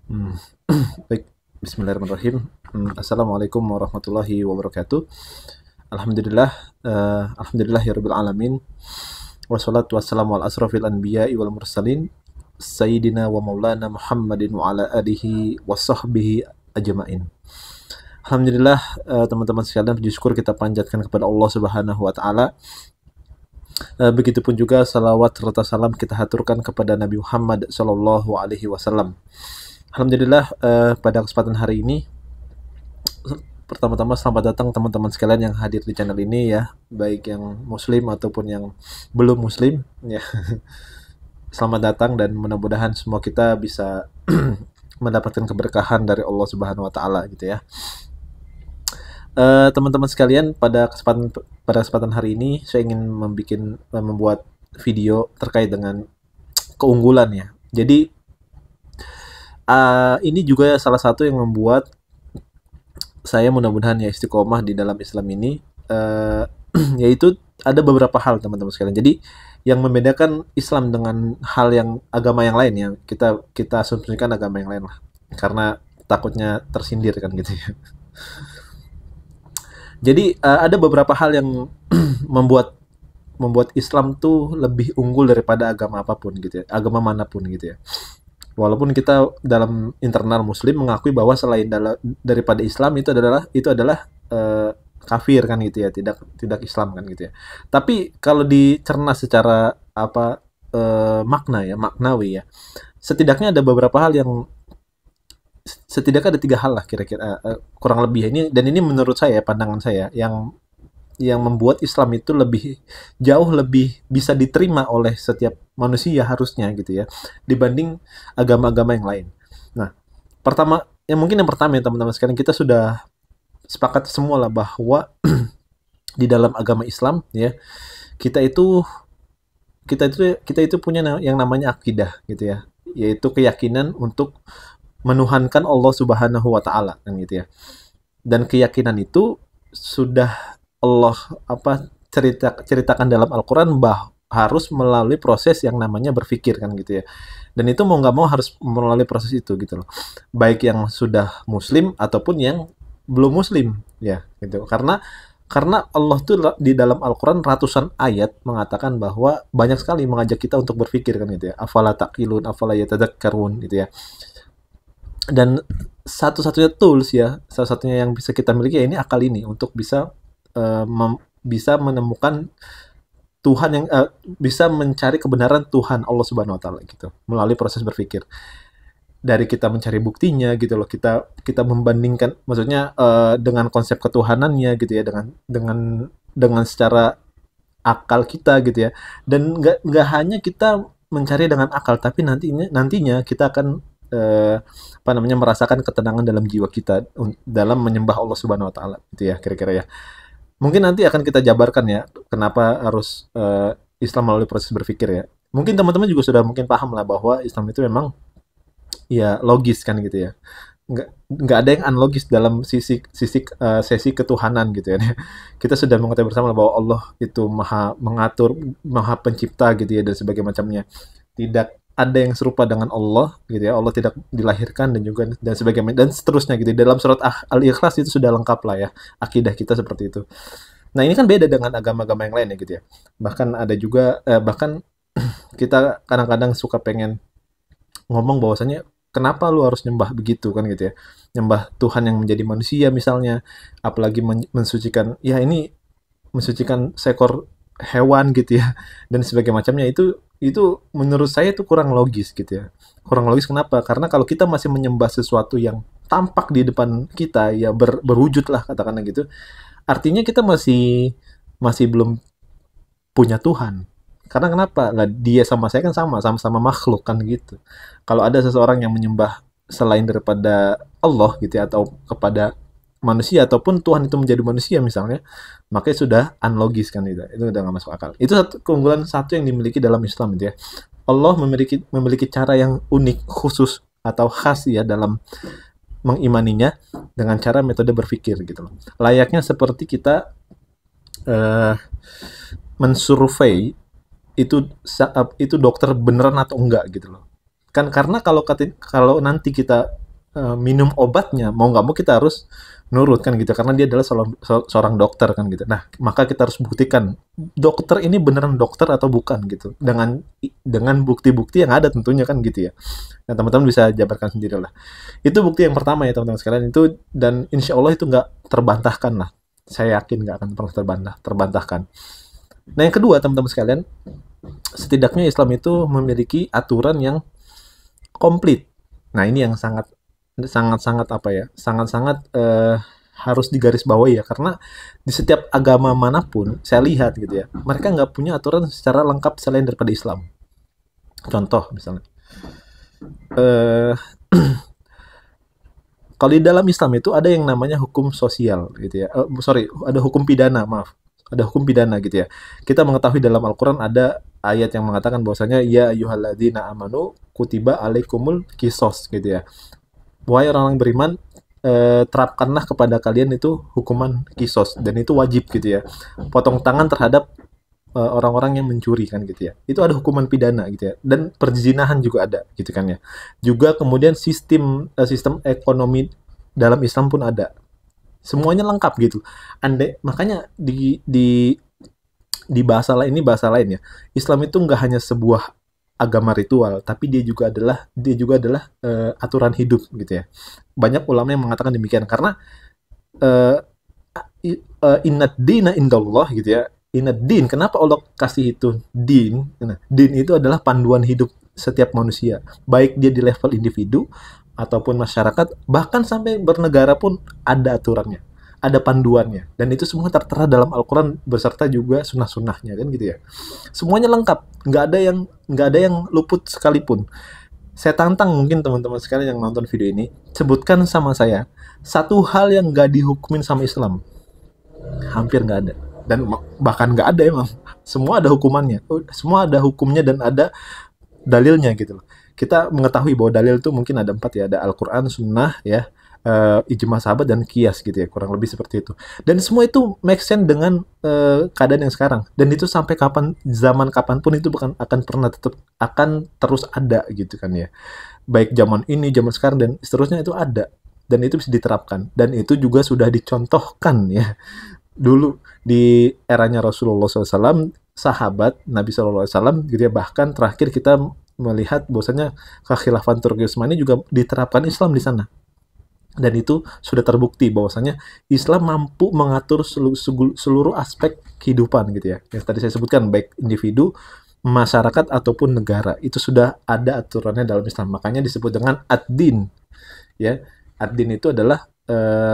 Hmm, Baik, Bismillahirrahmanirrahim. Assalamualaikum warahmatullahi wabarakatuh. Alhamdulillah, alhamdulillahirabbil alamin. Wassalatu wassalamu ala asrofil anbiya'i wal mursalin sayyidina wa maulana Muhammadin wa ala alihi wa sahbihi ajmain. Alhamdulillah, teman-teman sekalian, puji syukur kita panjatkan kepada Allah Subhanahu wa taala. Begitupun juga salawat serta salam kita haturkan kepada Nabi Muhammad sallallahu alaihi wasallam. Alhamdulillah, pada kesempatan hari ini, pertama-tama selamat datang teman-teman sekalian yang hadir di channel ini ya, baik yang muslim ataupun yang belum muslim ya. Selamat datang dan mudah-mudahan semua kita bisa mendapatkan keberkahan dari Allah Subhanahu wa taala gitu ya. Teman-teman sekalian, pada kesempatan hari ini saya ingin membuat video terkait dengan keunggulan ya. Jadi ini juga salah satu yang membuat saya mudah-mudahan ya istiqomah di dalam Islam ini, yaitu ada beberapa hal teman-teman sekalian. Jadi yang membedakan Islam dengan hal yang agama yang lain ya, kita asumsikan agama yang lain lah, karena takutnya tersindir kan gitu ya. Jadi ada beberapa hal yang membuat membuat Islam tuh lebih unggul daripada agama apapun gitu ya, agama manapun gitu ya. Walaupun kita dalam internal Muslim mengakui bahwa daripada Islam itu adalah kafir kan gitu ya, tidak tidak Islam kan gitu ya. Tapi kalau dicerna secara apa, makna ya, maknawi ya, setidaknya ada beberapa hal yang setidaknya ada tiga hal lah kira-kira, kurang lebih ini, dan ini menurut saya, pandangan saya, yang membuat Islam itu jauh lebih bisa diterima oleh setiap manusia harusnya gitu ya, dibanding agama-agama yang lain. Nah, yang pertama ya teman-teman sekalian, kita sudah sepakat semua lah bahwa di dalam agama Islam ya, kita itu kita itu punya yang namanya akidah gitu ya, yaitu keyakinan untuk menuhankan Allah Subhanahu wa taala kan gitu ya. Dan keyakinan itu sudah Allah ceritakan dalam Al-Qur'an harus melalui proses yang namanya berpikir kan gitu ya. Dan itu mau nggak mau harus melalui proses itu gitu loh. Baik yang sudah muslim ataupun yang belum muslim ya gitu. Karena Allah tuh di dalam Al-Quran ratusan ayat mengatakan bahwa banyak sekali mengajak kita untuk berpikir kan gitu ya. Afala taqilun, afala yatadakkarun gitu ya. Dan satu-satunya tools ya, salah satunya yang bisa kita miliki ya ini akal ini, untuk bisa menemukan Tuhan yang bisa mencari kebenaran Tuhan Allah Subhanahu wa taala gitu melalui proses berpikir. Dari kita mencari buktinya gitu loh, kita membandingkan, maksudnya dengan konsep ketuhanannya gitu ya, dengan secara akal kita gitu ya. Dan nggak hanya kita mencari dengan akal, tapi nantinya kita akan merasakan ketenangan dalam jiwa kita dalam menyembah Allah Subhanahu wa taala gitu ya, kira-kira ya. Mungkin nanti akan kita jabarkan ya kenapa harus Islam melalui proses berpikir ya. Mungkin teman-teman juga sudah mungkin paham lah bahwa Islam itu memang ya logis kan gitu ya. Nggak ada yang unlogis dalam sesi ketuhanan gitu ya. Kita sudah mengetahui bersama bahwa Allah itu maha mengatur, maha pencipta gitu ya, dan sebagainya macamnya. Tidak ada yang serupa dengan Allah gitu ya. Allah tidak dilahirkan dan juga dan sebagainya dan seterusnya gitu. Dalam surat Al-Ikhlas itu sudah lengkap lah ya, akidah kita seperti itu. Nah, ini kan beda dengan agama-agama yang lain ya gitu ya. Bahkan ada juga bahkan kita kadang-kadang suka pengen ngomong bahwasanya kenapa lu harus nyembah begitu kan gitu ya. Nyembah Tuhan yang menjadi manusia misalnya, apalagi mensucikan ya, ini mensucikan seekor hewan gitu ya, dan sebagainya macamnya. Itu menurut saya itu kurang logis gitu ya. Kurang logis kenapa? Karena kalau kita masih menyembah sesuatu yang tampak di depan kita ya, berwujud lah katakanlah gitu, artinya kita masih masih belum punya Tuhan. Karena kenapa? Lah dia sama saya kan sama-sama makhluk kan gitu. Kalau ada seseorang yang menyembah selain daripada Allah gitu ya, atau kepada manusia, ataupun Tuhan itu menjadi manusia misalnya, makanya sudah unlogis kan itu udah nggak masuk akal. Itu keunggulan satu yang dimiliki dalam Islam gitu ya. Allah memiliki cara yang unik, khusus atau khas ya dalam mengimaninya, dengan cara metode berpikir gitu loh. Layaknya seperti kita eh, mensurvei itu dokter beneran atau enggak gitu loh. kan, karena kalau nanti kita minum obatnya, mau nggak mau kita harus nurut kan gitu, karena dia adalah seorang dokter kan gitu. Nah, maka kita harus buktikan dokter ini beneran dokter atau bukan gitu, dengan bukti-bukti yang ada tentunya kan gitu ya. Nah, teman-teman bisa jabarkan sendiri lah. Itu bukti yang pertama ya teman-teman sekalian, itu, dan insya Allah itu nggak terbantahkan lah. Saya yakin nggak akan pernah terbantahkan. Nah, yang kedua teman-teman sekalian, setidaknya Islam itu memiliki aturan yang komplit. Nah, ini yang sangat-sangat apa ya? Sangat-sangat harus digarisbawahi ya, karena di setiap agama manapun saya lihat gitu ya, mereka nggak punya aturan secara lengkap selain daripada Islam. Contoh misalnya, eh kalau di dalam Islam itu ada yang namanya hukum sosial gitu ya. Sorry, ada hukum pidana, maaf. Ada hukum pidana gitu ya. Kita mengetahui dalam Al-Quran ada ayat yang mengatakan bahwasanya ya ayyuhalladzina amanu kutiba alaikumul kisos gitu ya. Wahai orang yang beriman, terapkanlah kepada kalian itu hukuman kisos, dan itu wajib gitu ya. Potong tangan terhadap orang-orang yang mencuri kan gitu ya. Itu ada hukuman pidana gitu ya. Dan perzinahan juga ada gitu kan ya. Juga kemudian sistem ekonomi dalam Islam pun ada. Semuanya lengkap gitu. Makanya di bahasa lain ya. Islam itu nggak hanya sebuah agama ritual, tapi dia juga adalah aturan hidup gitu ya. Banyak ulama yang mengatakan demikian, karena uh, inad dina indallah gitu ya. Inad din, kenapa Allah kasih itu din? Nah, din itu adalah panduan hidup setiap manusia, baik dia di level individu ataupun masyarakat, bahkan sampai bernegara pun ada aturannya, ada panduannya, dan itu semua tertera dalam Al-Quran beserta juga sunnah-sunnahnya kan gitu ya. Semuanya lengkap, nggak ada yang luput sekalipun. Saya tantang mungkin teman-teman sekalian yang nonton video ini, sebutkan sama saya satu hal yang nggak dihukumin sama Islam. Hampir nggak ada, dan bahkan nggak ada emang. Semua ada hukumannya, semua ada hukumnya dan ada dalilnya gitu loh. Kita mengetahui bahwa dalil itu mungkin ada 4 ya, ada Al-Quran, Sunnah ya, ijma sahabat, dan kias gitu ya, kurang lebih seperti itu. Dan semua itu make sense dengan keadaan yang sekarang, dan itu sampai zaman kapanpun itu akan pernah tetap akan terus ada gitu kan ya. Baik zaman ini, zaman sekarang, dan seterusnya itu ada, dan itu bisa diterapkan, dan itu juga sudah dicontohkan ya dulu di eranya Rasulullah SAW, sahabat Nabi SAW gitu ya. Bahkan terakhir kita melihat bahwasanya kekhilafan Turki Utsmani juga diterapkan Islam di sana, dan itu sudah terbukti bahwasanya Islam mampu mengatur seluruh aspek kehidupan gitu ya, yang tadi saya sebutkan, baik individu, masyarakat ataupun negara, itu sudah ada aturannya dalam Islam. Makanya disebut dengan ad-din ya. Ad-din itu adalah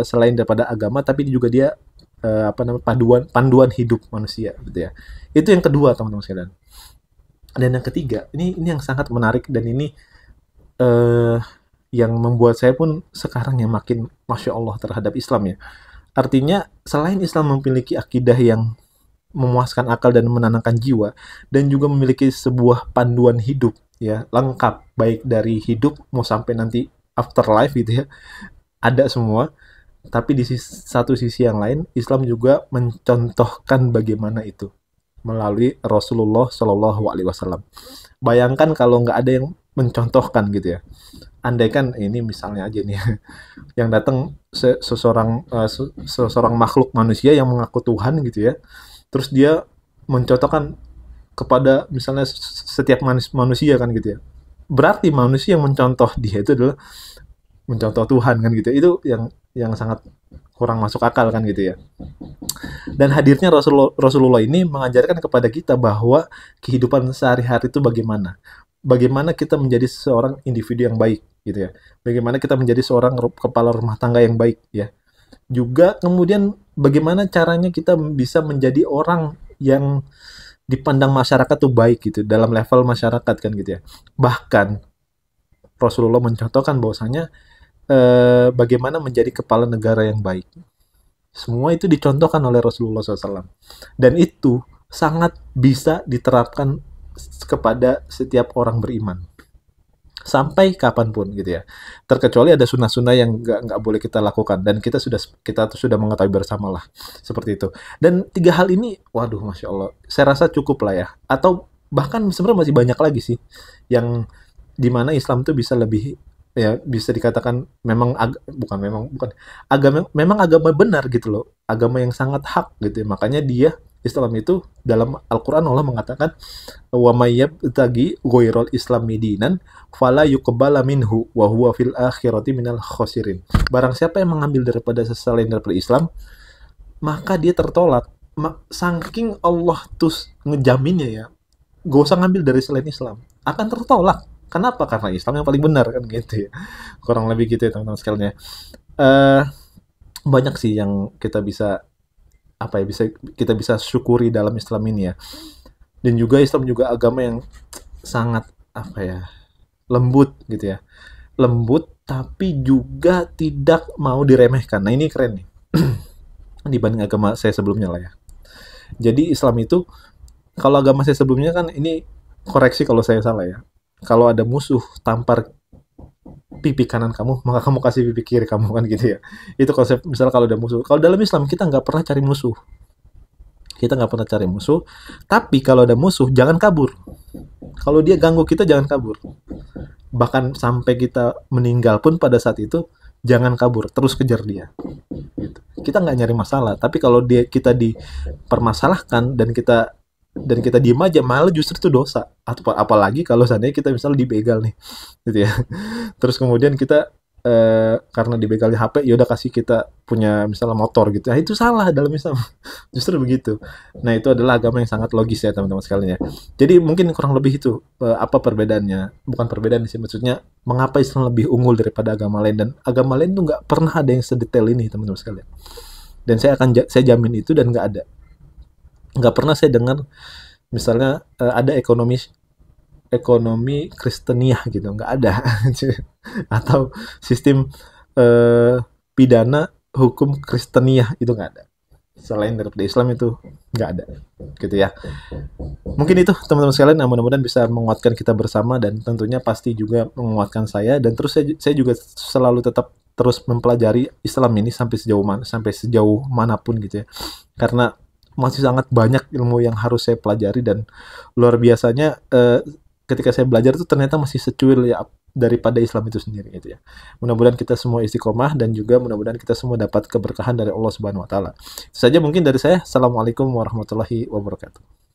selain daripada agama, tapi juga dia panduan hidup manusia gitu ya. Itu yang kedua teman-teman sekalian. Dan yang ketiga, ini yang sangat menarik, dan ini eh, yang membuat saya pun sekarang yang makin masya Allah terhadap Islam ya. Artinya selain Islam memiliki akidah yang memuaskan akal dan menenangkan jiwa, dan juga memiliki sebuah panduan hidup ya lengkap, baik dari hidup mau sampai nanti afterlife gitu ya, ada semua. Tapi di satu sisi yang lain, Islam juga mencontohkan bagaimana itu melalui Rasulullah Shallallahu Alaihi Wasallam. Bayangkan kalau nggak ada yang mencontohkan gitu ya. Andaikan ini misalnya aja nih, yang datang seseorang makhluk manusia yang mengaku Tuhan gitu ya, terus dia mencontohkan kepada misalnya setiap manusia kan gitu ya. Berarti manusia yang mencontoh dia itu adalah mencontoh Tuhan kan gitu. Itu yang sangat kurang masuk akal kan gitu ya. Dan hadirnya Rasulullah ini mengajarkan kepada kita bahwa kehidupan sehari-hari itu bagaimana kita menjadi seorang individu yang baik gitu ya. Bagaimana kita menjadi seorang kepala rumah tangga yang baik ya. Juga kemudian bagaimana caranya kita bisa menjadi orang yang dipandang masyarakat tuh baik gitu, dalam level masyarakat kan gitu ya. Bahkan Rasulullah mencontohkan bahwasanya bagaimana menjadi kepala negara yang baik. Semua itu dicontohkan oleh Rasulullah SAW. Dan itu sangat bisa diterapkan kepada setiap orang beriman. Sampai kapanpun gitu ya. Terkecuali ada sunnah-sunnah yang nggak boleh kita lakukan. Dan kita sudah mengetahui bersama lah. Seperti itu. Dan 3 hal ini, waduh Masya Allah. Saya rasa cukup lah ya. Atau bahkan sebenarnya masih banyak lagi sih. Yang di mana Islam tuh bisa lebih, ya bisa dikatakan memang bukan agama, memang agama benar gitu loh, agama yang sangat hak gitu ya. Makanya dia Islam itu dalam Al-Quran Allah mengatakan wa mayyab tagi ghairul islami dinan fala yuqbala minhu wa huwa fil akhirati minal khosirin. Barang siapa yang mengambil daripada selain daripada Islam, maka dia tertolak. Saking Allah tuh ngejaminnya ya, gak usah ngambil dari selain Islam, akan tertolak. Kenapa? Karena Islam yang paling benar kan gitu ya. Kurang lebih gitu ya teman-teman sekalian ya. Eh banyak sih yang kita bisa apa ya, kita bisa syukuri dalam Islam ini ya. Dan juga Islam juga agama yang sangat apa ya, lembut gitu ya. Lembut tapi juga tidak mau diremehkan. Nah, ini keren nih. Dibanding agama saya sebelumnya lah ya. Jadi Islam itu, kalau agama saya sebelumnya kan, ini koreksi kalau saya salah ya. Kalau ada musuh tampar pipi kanan kamu, maka kamu kasih pipi kiri kamu kan gitu ya. Itu konsep, misalnya kalau ada musuh. Kalau dalam Islam kita nggak pernah cari musuh. Kita nggak pernah cari musuh. Tapi kalau ada musuh, jangan kabur. Kalau dia ganggu kita, jangan kabur. Bahkan sampai kita meninggal pun pada saat itu, jangan kabur. Terus kejar dia. Gitu. Kita nggak nyari masalah. Tapi kalau kita dipermasalahkan dan kita diem aja, malah justru itu dosa. Atau apalagi kalau seandainya kita misalnya dibegal nih, gitu ya. Terus kemudian kita karena dibegal di HP, ya udah kasih kita punya misalnya motor gitu. Nah, itu salah dalam Islam. Justru begitu. Nah, itu adalah agama yang sangat logis ya teman-teman sekalian ya. Jadi mungkin kurang lebih itu apa perbedaannya. Bukan perbedaan sih, maksudnya mengapa Islam lebih unggul daripada agama lain, dan agama lain tuh nggak pernah ada yang sedetail ini teman-teman sekalian. Dan saya jamin itu, dan nggak pernah saya dengar misalnya ada ekonomi Kristeniah gitu, nggak ada. Atau sistem pidana hukum Kristeniah, itu nggak ada. Selain daripada Islam itu nggak ada, gitu ya. Mungkin itu teman-teman sekalian, nah, mudah-mudahan bisa menguatkan kita bersama, dan tentunya pasti juga menguatkan saya. Dan terus saya juga selalu tetap terus mempelajari Islam ini sampai sejauh manapun gitu ya. Karena masih sangat banyak ilmu yang harus saya pelajari, dan luar biasanya ketika saya belajar itu ternyata masih secuil ya daripada Islam itu sendiri gitu ya. Mudah-mudahan kita semua istiqomah, dan juga mudah-mudahan kita semua dapat keberkahan dari Allah Subhanahu wa taala. Itu saja mungkin dari saya. Assalamualaikum warahmatullahi wabarakatuh.